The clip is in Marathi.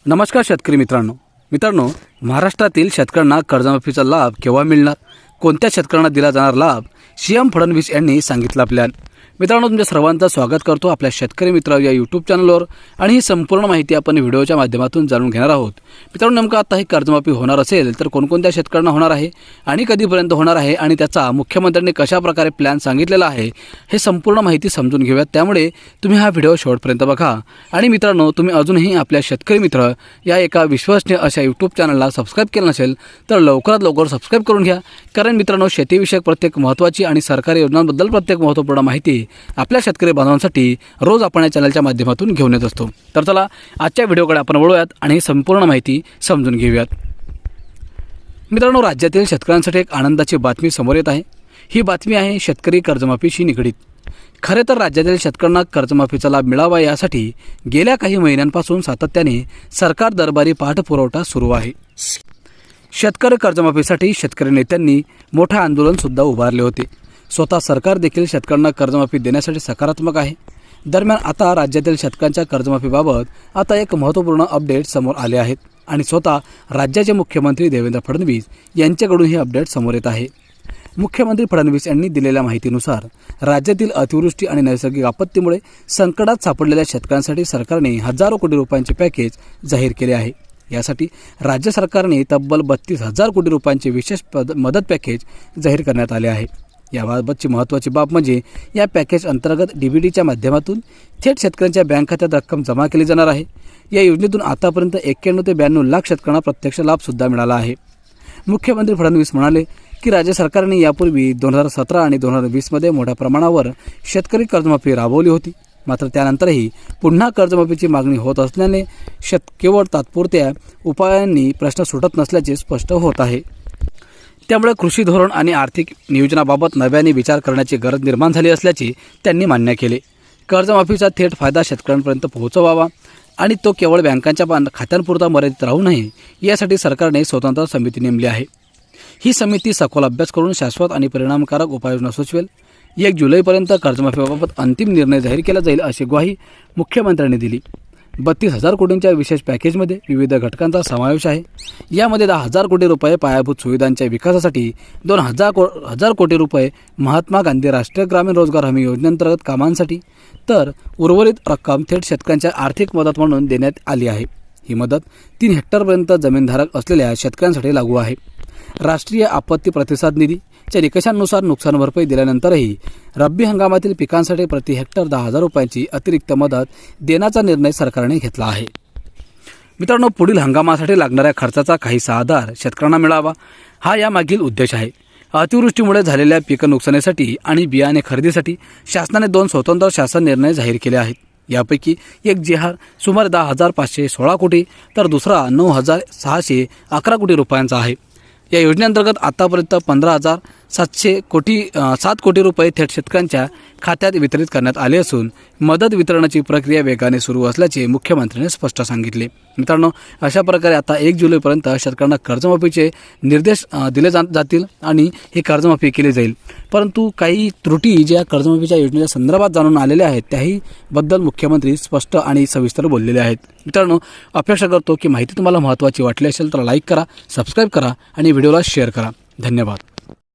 नमस्कार शेतकरी मित्रांनो, महाराष्ट्रातील शेतकऱ्यांना कर्जमाफीचा लाभ केव्हा मिळणार, कोणत्या शेतकऱ्यांना दिला जाणार लाभ, सीएम फडणवीस यांनी सांगितला प्लॅन. मित्रांनो, तुमच्या सर्वांचं स्वागत करतो आपल्या शेतकरी मित्र या यूट्यूब चॅनलवर. आणि ही संपूर्ण माहिती आपण व्हिडिओच्या माध्यमातून जाणून घेणार आहोत. मित्रांनो, नेमकं आता ही कर्जमाफी होणार असेल तर कोणकोणत्या शेतकऱ्यांना होणार आहे आणि कधीपर्यंत होणार आहे आणि त्याचा मुख्यमंत्र्यांनी कशा प्रकारे प्लॅन सांगितलेला आहे हे संपूर्ण माहिती समजून घेऊयात. त्यामुळे तुम्ही हा व्हिडिओ शेवटपर्यंत बघा. आणि मित्रांनो, तुम्ही अजूनही आपल्या शेतकरी मित्र या एका विश्वसनीय अशा यूट्यूब चॅनलला सबस्क्राईब केलं नसेल तर लवकरात लवकर सबस्क्राईब करून घ्या. कारण मित्रांनो, शेतीविषयक प्रत्येक महत्त्वाची आणि सरकारी योजनांबद्दल प्रत्येक महत्त्वपूर्ण माहिती आपल्या शेतकरी बांधवांसाठी रोज आपण या चॅनलच्या माध्यमातून घेऊन येत असतो. तर चला आजच्या व्हिडिओकडे आपण वळूयात आणि संपूर्ण माहिती समजून घेऊयात. मित्रांनो, राज्यातील शेतकऱ्यांसाठी एक आनंदाची बातमी समोर येत आहे. ही बातमी आहे शेतकरी कर्जमाफीशी निगडीत. खरे तर राज्यातील शेतकऱ्यांना कर्जमाफीचा लाभ मिळावा यासाठी गेल्या काही महिन्यांपासून सातत्याने सरकार दरबारी पाठपुरावा सुरू आहे. शेतकरी कर्जमाफीसाठी शेतकरी नेत्यांनी मोठे आंदोलन सुद्धा उभारले होते. स्वतः सरकार देखील शेतकऱ्यांना कर्जमाफी देण्यासाठी सकारात्मक आहे. दरम्यान आता राज्यातील शेतकऱ्यांच्या कर्जमाफीबाबत आता एक महत्त्वपूर्ण अपडेट समोर आले आहेत आणि स्वतः राज्याचे मुख्यमंत्री देवेंद्र फडणवीस यांच्याकडून ही अपडेट समोर येत आहे. मुख्यमंत्री फडणवीस यांनी दिलेल्या माहितीनुसार राज्यातील अतिवृष्टी आणि नैसर्गिक आपत्तीमुळे संकटात सापडलेल्या शेतकऱ्यांसाठी सरकारने हजारो कोटी रुपयांचे पॅकेज जाहीर केले आहे. यासाठी राज्य सरकारने तब्बल 32,000 कोटी रुपयांचे विशेष मदत पॅकेज जाहीर करण्यात आले आहे. याबाबतची महत्त्वाची बाब म्हणजे या पॅकेज अंतर्गत डीबीटीच्या माध्यमातून थेट शेतकऱ्यांच्या बँक खात्यात रक्कम जमा केली जाणार आहे. या योजनेतून आतापर्यंत 91 ते 92 लाख शेतकऱ्यांना प्रत्यक्ष लाभसुद्धा मिळाला आहे. मुख्यमंत्री फडणवीस म्हणाले की राज्य सरकारने यापूर्वी 2017 आणि 2020मध्ये मोठ्या प्रमाणावर शेतकरी कर्जमाफी राबवली होती. मात्र त्यानंतरही पुन्हा कर्जमाफीची मागणी होत असल्याने केवळ तात्पुरत्या उपायांनी प्रश्न सुटत नसल्याचे स्पष्ट होत आहे. त्यामुळे कृषी धोरण आणि आर्थिक नियोजनाबाबत नव्याने विचार करण्याची गरज निर्माण झाली असल्याचे त्यांनी मान्य केले. कर्जमाफीचा थेट फायदा शेतकऱ्यांपर्यंत पोहोचवावा आणि तो केवळ बँकांच्या खात्यांपुरता मर्यादित राहू नये यासाठी सरकारने स्वतंत्र समिती नेमली आहे. ही समिती सखोल अभ्यास करून शाश्वत आणि परिणामकारक उपाययोजना सुचवेल. 1 जुलैपर्यंत कर्जमाफीबाबत अंतिम निर्णय जाहीर केला जाईल अशी ग्वाही मुख्यमंत्र्यांनी दिली. 32,000 कोटींच्या विशेष पॅकेजमध्ये विविध घटकांचा समावेश आहे. यामध्ये 10,000 कोटी रुपये पायाभूत सुविधांच्या विकासासाठी, 2,000 कोटी रुपये महात्मा गांधी राष्ट्रीय ग्रामीण रोजगार हमी योजनेअंतर्गत कामांसाठी, तर उर्वरित रक्कम थेट शेतकऱ्यांच्या आर्थिक मदत म्हणून देण्यात आली आहे. ही मदत 3 हेक्टरपर्यंत जमीनधारक असलेल्या शेतकऱ्यांसाठी लागू आहे. राष्ट्रीय आपत्ती प्रतिसाद निधीच्या निकषांनुसार नुकसान भरपाई दिल्यानंतरही रब्बी हंगामातील पिकांसाठी प्रति हेक्टर 10,000 रुपयांची अतिरिक्त मदत देण्याचा निर्णय सरकारने घेतला आहे. मित्रांनो, पुढील हंगामासाठी लागणाऱ्या खर्चाचा काहीसा आधार शेतकऱ्यांना मिळावा हा यामागील उद्देश आहे. अतिवृष्टीमुळे झालेल्या पीक नुकसानीसाठी आणि बियाणे खरेदीसाठी शासनाने 2 स्वतंत्र शासन निर्णय जाहीर केले आहेत. यापैकी एक जिहार सुमारे 10,516 कोटी तर दुसरा 9,611 कोटी रुपयांचा आहे. या योजनेअंतर्गत आतापर्यंत 15,707 कोटी रुपये थेट शेतकऱ्यांच्या खात्यात वितरित करण्यात आले असून मदत वितरणाची प्रक्रिया वेगाने सुरू असल्याचे मुख्यमंत्र्यांनी स्पष्ट सांगितले. मित्रांनो, अशा प्रकारे आता 1 जुलैपर्यंत शेतकऱ्यांना कर्जमाफीचे निर्देश दिले जातील आणि ही कर्जमाफी केली जाईल. परंतु काही त्रुटी ज्या कर्जमाफीच्या योजनेच्या संदर्भात जाणून आलेल्या आहेत त्याही बद्दल मुख्यमंत्री स्पष्ट आणि सविस्तर बोललेले आहेत. मित्रांनो, अपेक्षा करतो की माहिती तुम्हाला महत्त्वाची वाटली असेल तर लाईक करा, सबस्क्राईब करा आणि व्हिडिओला शेअर करा. धन्यवाद.